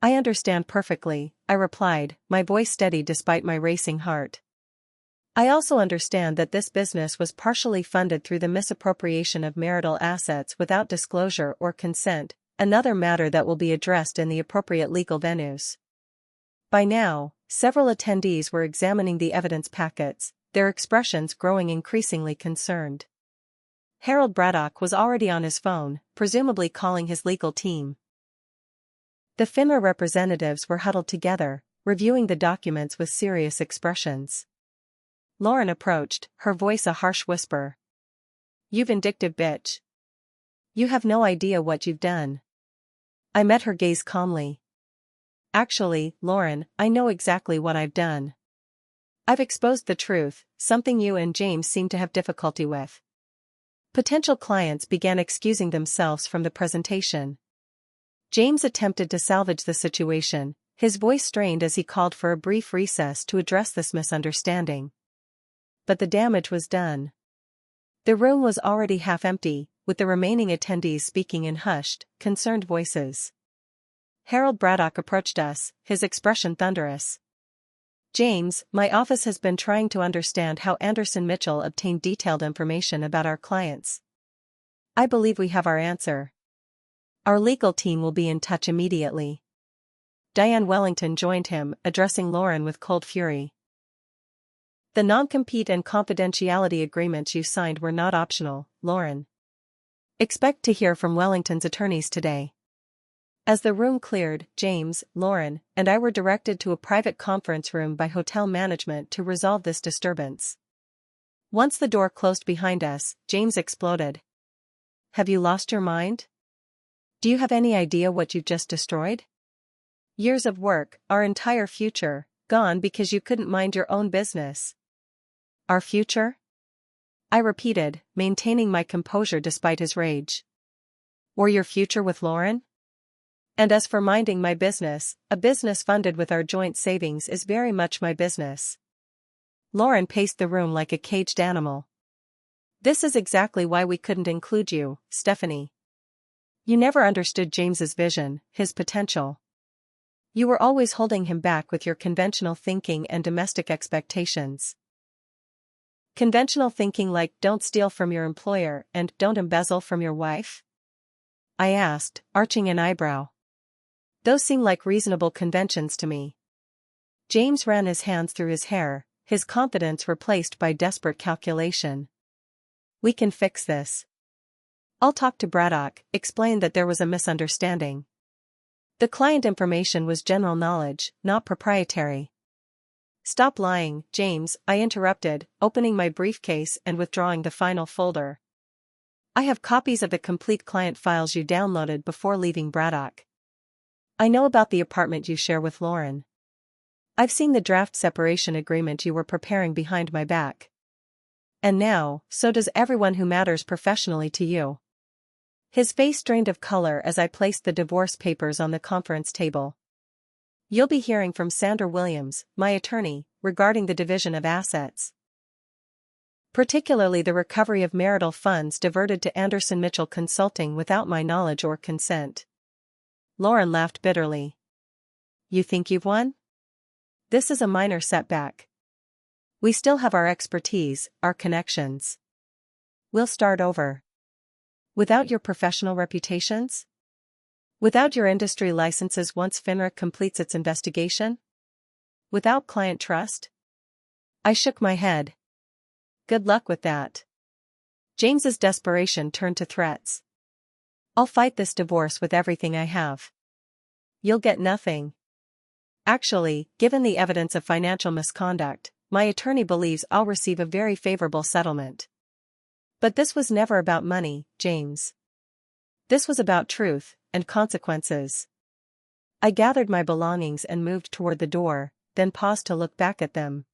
"I understand perfectly," I replied, my voice steady despite my racing heart. "I also understand that this business was partially funded through the misappropriation of marital assets without disclosure or consent, another matter that will be addressed in the appropriate legal venues." By now, several attendees were examining the evidence packets, their expressions growing increasingly concerned. Harold Braddock was already on his phone, presumably calling his legal team. The FINRA representatives were huddled together, reviewing the documents with serious expressions. Lauren approached, her voice a harsh whisper. "You vindictive bitch. You have no idea what you've done." I met her gaze calmly. "Actually, Lauren, I know exactly what I've done. I've exposed the truth, something you and James seem to have difficulty with." Potential clients began excusing themselves from the presentation. James attempted to salvage the situation, his voice strained as he called for a brief recess to address this misunderstanding. But the damage was done. The room was already half empty, with the remaining attendees speaking in hushed, concerned voices. Harold Braddock approached us, his expression thunderous. "James, my office has been trying to understand how Anderson Mitchell obtained detailed information about our clients. I believe we have our answer. Our legal team will be in touch immediately." Diane Wellington joined him, addressing Lauren with cold fury. "The non-compete and confidentiality agreements you signed were not optional, Lauren. Expect to hear from Wellington's attorneys today." As the room cleared, James, Lauren, and I were directed to a private conference room by hotel management to resolve this disturbance. Once the door closed behind us, James exploded. "Have you lost your mind? Do you have any idea what you've just destroyed? Years of work, our entire future, gone because you couldn't mind your own business." "Our future?" I repeated, maintaining my composure despite his rage. "Or your future with Lauren? And as for minding my business, a business funded with our joint savings is very much my business." Lauren paced the room like a caged animal. "This is exactly why we couldn't include you, Stephanie. You never understood James's vision, his potential. You were always holding him back with your conventional thinking and domestic expectations." "Conventional thinking like don't steal from your employer and don't embezzle from your wife?" I asked, arching an eyebrow. "Those seem like reasonable conventions to me." James ran his hands through his hair, his confidence replaced by desperate calculation. "We can fix this. I'll talk to Braddock, explain that there was a misunderstanding. The client information was general knowledge, not proprietary." "Stop lying, James," I interrupted, opening my briefcase and withdrawing the final folder. "I have copies of the complete client files you downloaded before leaving Braddock. I know about the apartment you share with Lauren. I've seen the draft separation agreement you were preparing behind my back. And now, so does everyone who matters professionally to you." His face drained of color as I placed the divorce papers on the conference table. "You'll be hearing from Sandra Williams, my attorney, regarding the division of assets. Particularly the recovery of marital funds diverted to Anderson Mitchell Consulting without my knowledge or consent." Lauren laughed bitterly. "You think you've won? This is a minor setback. We still have our expertise, our connections. We'll start over. Without your professional reputations? Without your industry licenses once FINRA completes its investigation? Without client trust?" I shook my head. "Good luck with that." James's desperation turned to threats. "I'll fight this divorce with everything I have." "You'll get nothing. Actually, given the evidence of financial misconduct, my attorney believes I'll receive a very favorable settlement. But this was never about money, James. This was about truth, and consequences." I gathered my belongings and moved toward the door, then paused to look back at them.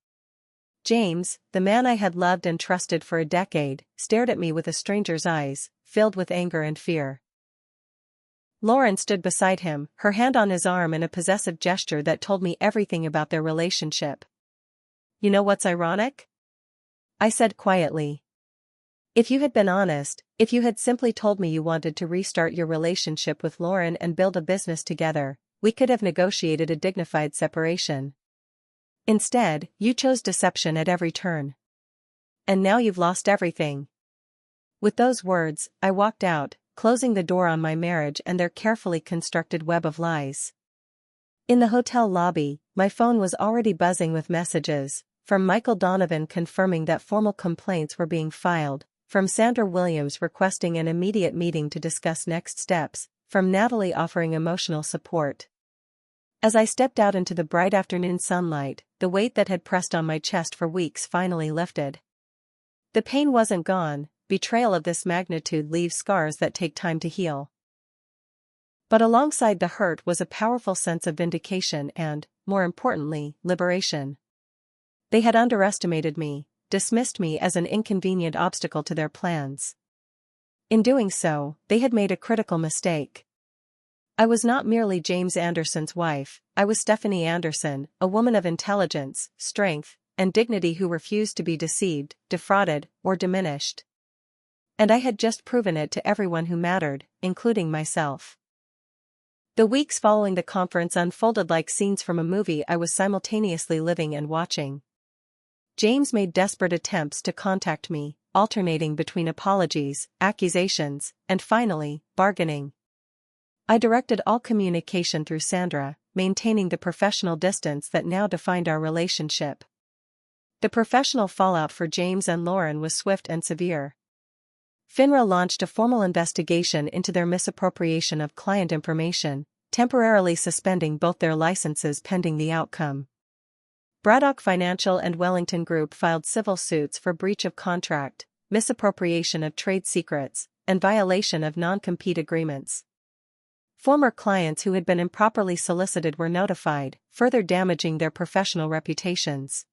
James, the man I had loved and trusted for a decade, stared at me with a stranger's eyes, filled with anger and fear. Lauren stood beside him, her hand on his arm in a possessive gesture that told me everything about their relationship. "You know what's ironic?" I said quietly. "If you had been honest, if you had simply told me you wanted to restart your relationship with Lauren and build a business together, we could have negotiated a dignified separation. Instead, you chose deception at every turn. And now you've lost everything." With those words, I walked out, closing the door on my marriage and their carefully constructed web of lies. In the hotel lobby, my phone was already buzzing with messages, from Michael Donovan confirming that formal complaints were being filed, from Sandra Williams requesting an immediate meeting to discuss next steps, from Natalie offering emotional support. As I stepped out into the bright afternoon sunlight, the weight that had pressed on my chest for weeks finally lifted. The pain wasn't gone. Betrayal of this magnitude leaves scars that take time to heal. But alongside the hurt was a powerful sense of vindication and, more importantly, liberation. They had underestimated me, dismissed me as an inconvenient obstacle to their plans. In doing so, they had made a critical mistake. I was not merely James Anderson's wife, I was Stephanie Anderson, a woman of intelligence, strength, and dignity who refused to be deceived, defrauded, or diminished. And I had just proven it to everyone who mattered, including myself. The weeks following the conference unfolded like scenes from a movie I was simultaneously living and watching. James made desperate attempts to contact me, alternating between apologies, accusations, and finally, bargaining. I directed all communication through Sandra, maintaining the professional distance that now defined our relationship. The professional fallout for James and Lauren was swift and severe. FINRA launched a formal investigation into their misappropriation of client information, temporarily suspending both their licenses pending the outcome. Braddock Financial and Wellington Group filed civil suits for breach of contract, misappropriation of trade secrets, and violation of non-compete agreements. Former clients who had been improperly solicited were notified, further damaging their professional reputations.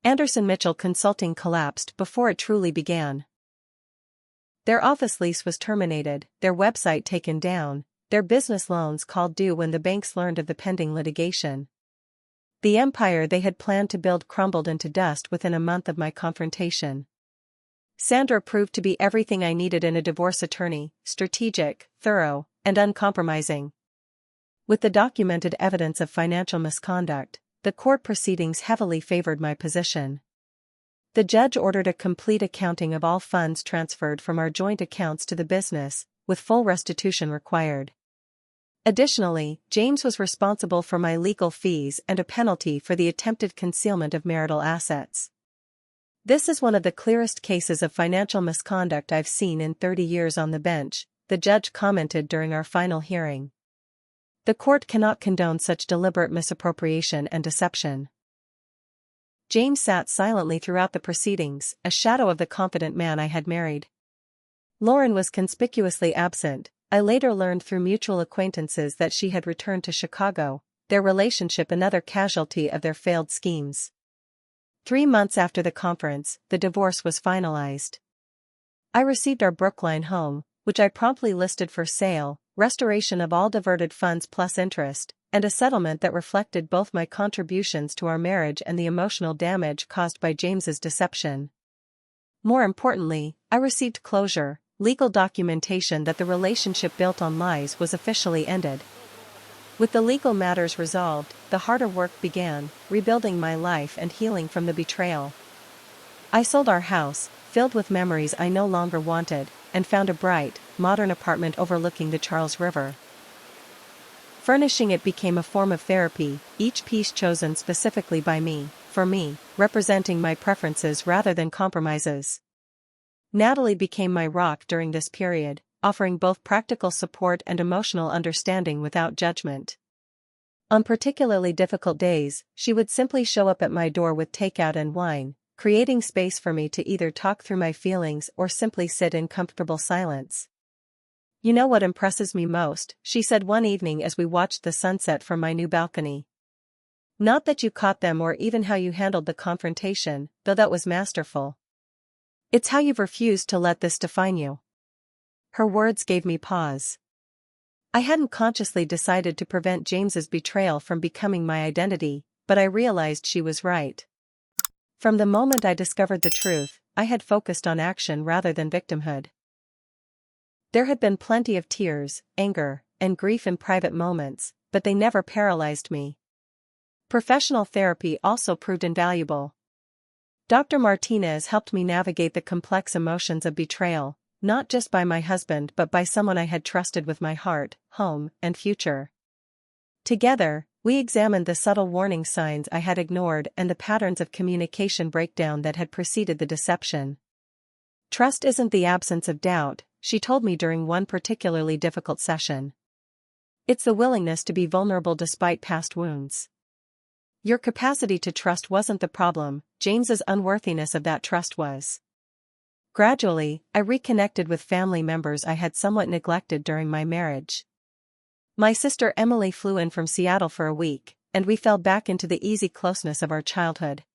Anderson Mitchell Consulting collapsed before it truly began. Their office lease was terminated, their website taken down, their business loans called due when the banks learned of the pending litigation. The empire they had planned to build crumbled into dust within a month of my confrontation. Sandra proved to be everything I needed in a divorce attorney: strategic, thorough, and uncompromising. With the documented evidence of financial misconduct, the court proceedings heavily favored my position. The judge ordered a complete accounting of all funds transferred from our joint accounts to the business, with full restitution required. Additionally, James was responsible for my legal fees and a penalty for the attempted concealment of marital assets. "This is one of the clearest cases of financial misconduct I've seen in 30 years on the bench," the judge commented during our final hearing. "The court cannot condone such deliberate misappropriation and deception." James sat silently throughout the proceedings, a shadow of the confident man I had married. Lauren was conspicuously absent. I later learned through mutual acquaintances that she had returned to Chicago, their relationship another casualty of their failed schemes. 3 months after the conference, the divorce was finalized. I received our Brookline home, which I promptly listed for sale, restoration of all diverted funds plus interest, and a settlement that reflected both my contributions to our marriage and the emotional damage caused by James's deception. More importantly, I received closure, legal documentation that the relationship built on lies was officially ended. With the legal matters resolved, the harder work began, rebuilding my life and healing from the betrayal. I sold our house, filled with memories I no longer wanted, and found a bright, modern apartment overlooking the Charles River. Furnishing it became a form of therapy, each piece chosen specifically by me, for me, representing my preferences rather than compromises. Natalie became my rock during this period, offering both practical support and emotional understanding without judgment. On particularly difficult days, she would simply show up at my door with takeout and wine, creating space for me to either talk through my feelings or simply sit in comfortable silence. "You know what impresses me most," she said one evening as we watched the sunset from my new balcony. "Not that you caught them or even how you handled the confrontation, though that was masterful. It's how you've refused to let this define you." Her words gave me pause. I hadn't consciously decided to prevent James's betrayal from becoming my identity, but I realized she was right. From the moment I discovered the truth, I had focused on action rather than victimhood. There had been plenty of tears, anger, and grief in private moments, but they never paralyzed me. Professional therapy also proved invaluable. Dr. Martinez helped me navigate the complex emotions of betrayal, not just by my husband but by someone I had trusted with my heart, home, and future. Together, we examined the subtle warning signs I had ignored and the patterns of communication breakdown that had preceded the deception. Trust isn't the absence of doubt, she told me during one particularly difficult session. It's the willingness to be vulnerable despite past wounds. Your capacity to trust wasn't the problem, James's unworthiness of that trust was. Gradually, I reconnected with family members I had somewhat neglected during my marriage. My sister Emily flew in from Seattle for a week, and we fell back into the easy closeness of our childhood.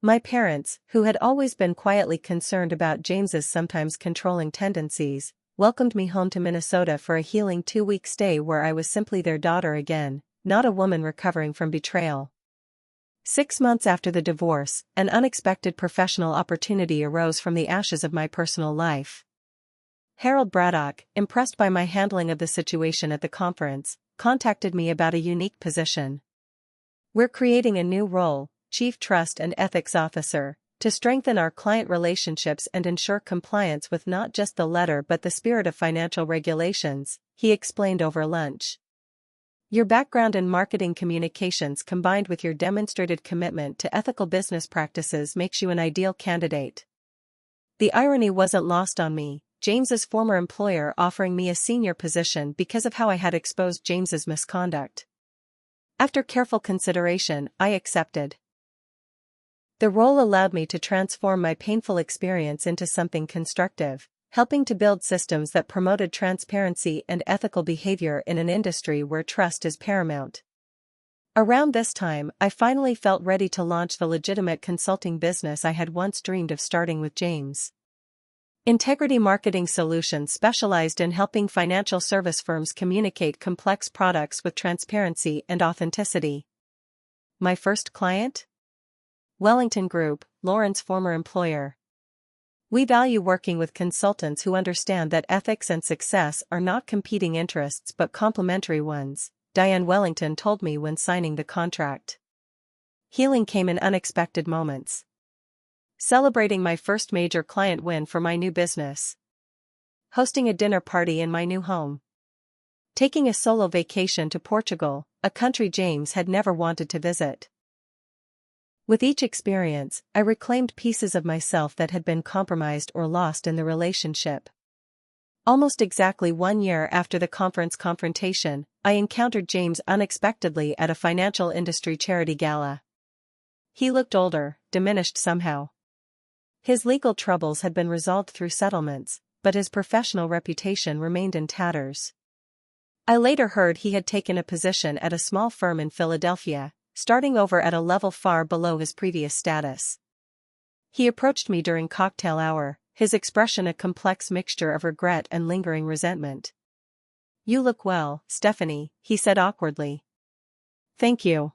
My parents, who had always been quietly concerned about James's sometimes controlling tendencies, welcomed me home to Minnesota for a healing 2-week stay where I was simply their daughter again, not a woman recovering from betrayal. 6 months after the divorce, an unexpected professional opportunity arose from the ashes of my personal life. Harold Braddock, impressed by my handling of the situation at the conference, contacted me about a unique position. We're creating a new role, Chief Trust and Ethics Officer, to strengthen our client relationships and ensure compliance with not just the letter but the spirit of financial regulations, he explained over lunch. Your background in marketing communications combined with your demonstrated commitment to ethical business practices makes you an ideal candidate. The irony wasn't lost on me, James's former employer offering me a senior position because of how I had exposed James's misconduct. After careful consideration, I accepted. The role allowed me to transform my painful experience into something constructive, helping to build systems that promoted transparency and ethical behavior in an industry where trust is paramount. Around this time, I finally felt ready to launch the legitimate consulting business I had once dreamed of starting with James. Integrity Marketing Solutions specialized in helping financial service firms communicate complex products with transparency and authenticity. My first client? Wellington Group, Lauren's former employer. We value working with consultants who understand that ethics and success are not competing interests but complementary ones, Diane Wellington told me when signing the contract. Healing came in unexpected moments. Celebrating my first major client win for my new business. Hosting a dinner party in my new home. Taking a solo vacation to Portugal, a country James had never wanted to visit. With each experience, I reclaimed pieces of myself that had been compromised or lost in the relationship. Almost exactly 1 year after the conference confrontation, I encountered James unexpectedly at a financial industry charity gala. He looked older, diminished somehow. His legal troubles had been resolved through settlements, but his professional reputation remained in tatters. I later heard he had taken a position at a small firm in Philadelphia, starting over at a level far below his previous status. He approached me during cocktail hour, his expression a complex mixture of regret and lingering resentment. "You look well, Stephanie," he said awkwardly. "Thank you.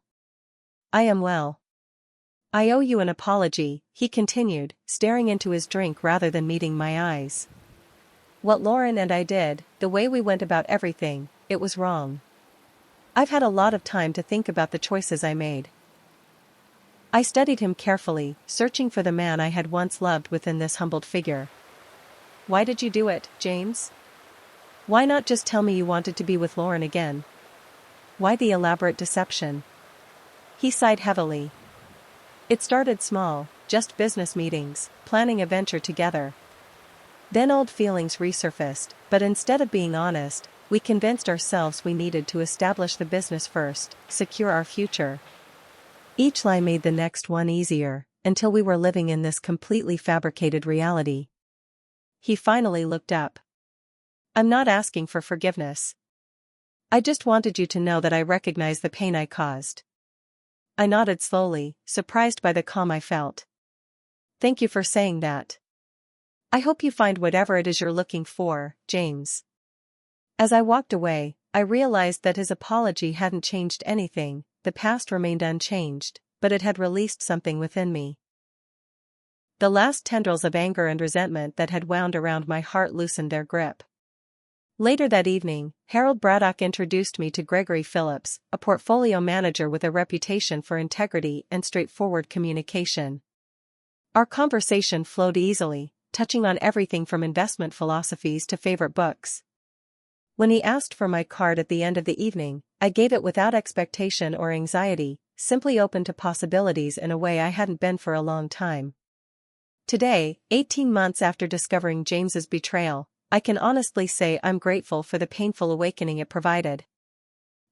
I am well." "I owe you an apology," he continued, staring into his drink rather than meeting my eyes. "What Lauren and I did, the way we went about everything, it was wrong. I've had a lot of time to think about the choices I made." I studied him carefully, searching for the man I had once loved within this humbled figure. "Why did you do it, James? Why not just tell me you wanted to be with Lauren again? Why the elaborate deception?" He sighed heavily. "It started small, just business meetings, planning a venture together. Then old feelings resurfaced, but instead of being honest, we convinced ourselves we needed to establish the business first, secure our future. Each lie made the next one easier, until we were living in this completely fabricated reality." He finally looked up. "I'm not asking for forgiveness. I just wanted you to know that I recognize the pain I caused." I nodded slowly, surprised by the calm I felt. "Thank you for saying that. I hope you find whatever it is you're looking for, James." As I walked away, I realized that his apology hadn't changed anything, the past remained unchanged, but it had released something within me. The last tendrils of anger and resentment that had wound around my heart loosened their grip. Later that evening, Harold Braddock introduced me to Gregory Phillips, a portfolio manager with a reputation for integrity and straightforward communication. Our conversation flowed easily, touching on everything from investment philosophies to favorite books. When he asked for my card at the end of the evening, I gave it without expectation or anxiety, simply open to possibilities in a way I hadn't been for a long time. Today, 18 months after discovering James's betrayal, I can honestly say I'm grateful for the painful awakening it provided.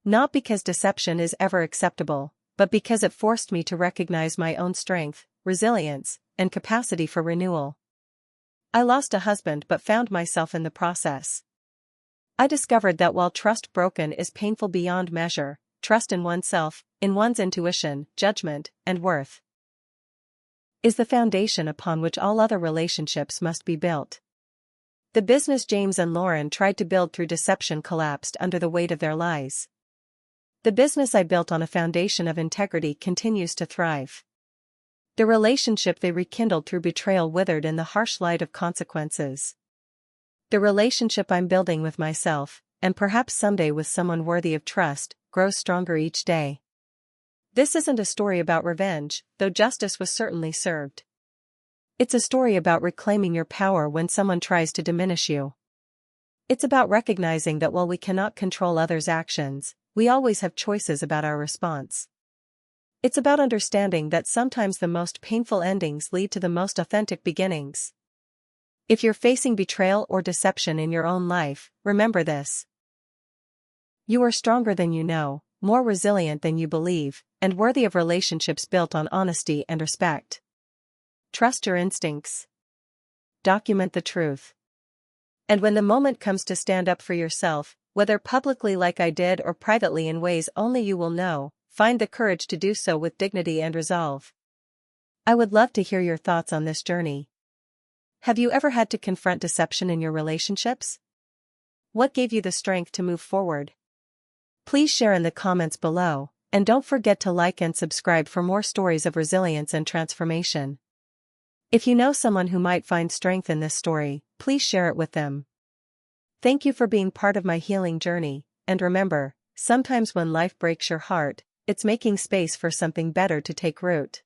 Not because deception is ever acceptable, but because it forced me to recognize my own strength, resilience, and capacity for renewal. I lost a husband but found myself in the process. I discovered that while trust broken is painful beyond measure, trust in oneself, in one's intuition, judgment, and worth, is the foundation upon which all other relationships must be built. The business James and Lauren tried to build through deception collapsed under the weight of their lies. The business I built on a foundation of integrity continues to thrive. The relationship they rekindled through betrayal withered in the harsh light of consequences. The relationship I'm building with myself, and perhaps someday with someone worthy of trust, grows stronger each day. This isn't a story about revenge, though justice was certainly served. It's a story about reclaiming your power when someone tries to diminish you. It's about recognizing that while we cannot control others' actions, we always have choices about our response. It's about understanding that sometimes the most painful endings lead to the most authentic beginnings. If you're facing betrayal or deception in your own life, remember this. You are stronger than you know, more resilient than you believe, and worthy of relationships built on honesty and respect. Trust your instincts. Document the truth. And when the moment comes to stand up for yourself, whether publicly like I did or privately in ways only you will know, find the courage to do so with dignity and resolve. I would love to hear your thoughts on this journey. Have you ever had to confront deception in your relationships? What gave you the strength to move forward? Please share in the comments below, and don't forget to like and subscribe for more stories of resilience and transformation. If you know someone who might find strength in this story, please share it with them. Thank you for being part of my healing journey, and remember, sometimes when life breaks your heart, it's making space for something better to take root.